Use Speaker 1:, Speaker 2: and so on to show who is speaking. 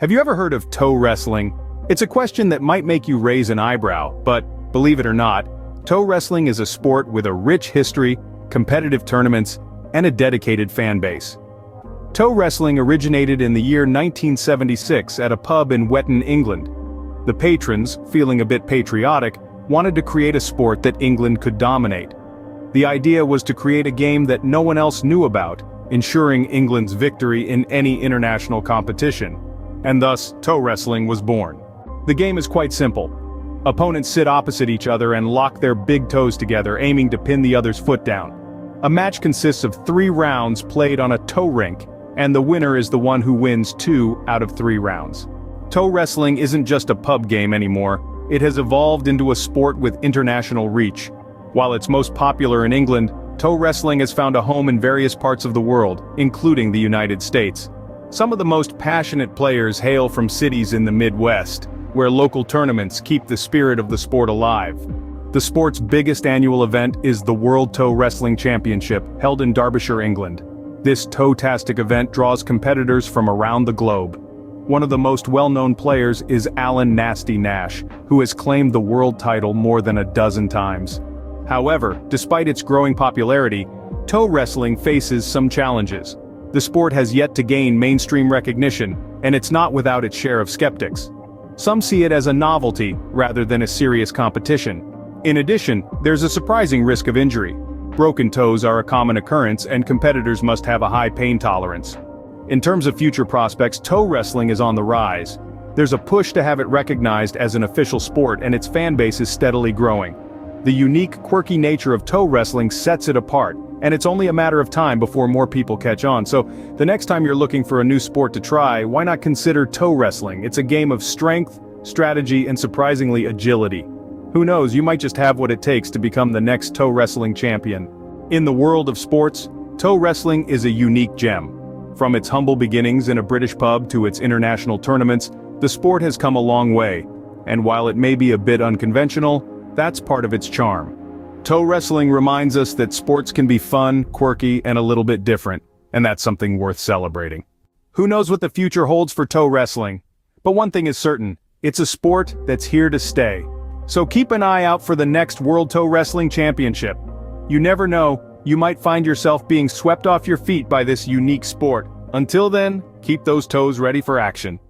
Speaker 1: Have you ever heard of toe wrestling? It's a question that might make you raise an eyebrow, but believe it or not, toe wrestling is a sport with a rich history, competitive tournaments, and a dedicated fan base. Toe wrestling originated in the year 1976 at a pub in Wetton, England. The patrons, feeling a bit patriotic, wanted to create a sport that England could dominate. The idea was to create a game that no one else knew about, ensuring England's victory in any international competition. And thus, toe wrestling was born. The game is quite simple. Opponents sit opposite each other and lock their big toes together, aiming to pin the other's foot down. A match consists of 3 rounds played on a toe rink, and the winner is the one who wins 2 out of 3 rounds. Toe wrestling isn't just a pub game anymore, it has evolved into a sport with international reach. While it's most popular in England, toe wrestling has found a home in various parts of the world, including the United States. Some of the most passionate players hail from cities in the Midwest, where local tournaments keep the spirit of the sport alive. The sport's biggest annual event is the World Toe Wrestling Championship, held in Derbyshire, England. This toe-tastic event draws competitors from around the globe. One of the most well-known players is Alan "Nasty" Nash, who has claimed the world title more than a dozen times. However, despite its growing popularity, toe wrestling faces some challenges. The sport has yet to gain mainstream recognition, and it's not without its share of skeptics. Some see it as a novelty, rather than a serious competition. In addition, there's a surprising risk of injury. Broken toes are a common occurrence, and competitors must have a high pain tolerance. In terms of future prospects, toe wrestling is on the rise. There's a push to have it recognized as an official sport, and its fan base is steadily growing. The unique, quirky nature of toe wrestling sets it apart, and it's only a matter of time before more people catch on. So, the next time you're looking for a new sport to try, why not consider toe wrestling? It's a game of strength, strategy, and surprisingly agility. Who knows, you might just have what it takes to become the next toe wrestling champion. In the world of sports, toe wrestling is a unique gem. From its humble beginnings in a British pub to its international tournaments, the sport has come a long way. And while it may be a bit unconventional, that's part of its charm. Toe wrestling reminds us that sports can be fun, quirky, and a little bit different, and that's something worth celebrating. Who knows what the future holds for toe wrestling? But one thing is certain, it's a sport that's here to stay. So keep an eye out for the next World Toe Wrestling Championship. You never know, you might find yourself being swept off your feet by this unique sport. Until then, keep those toes ready for action.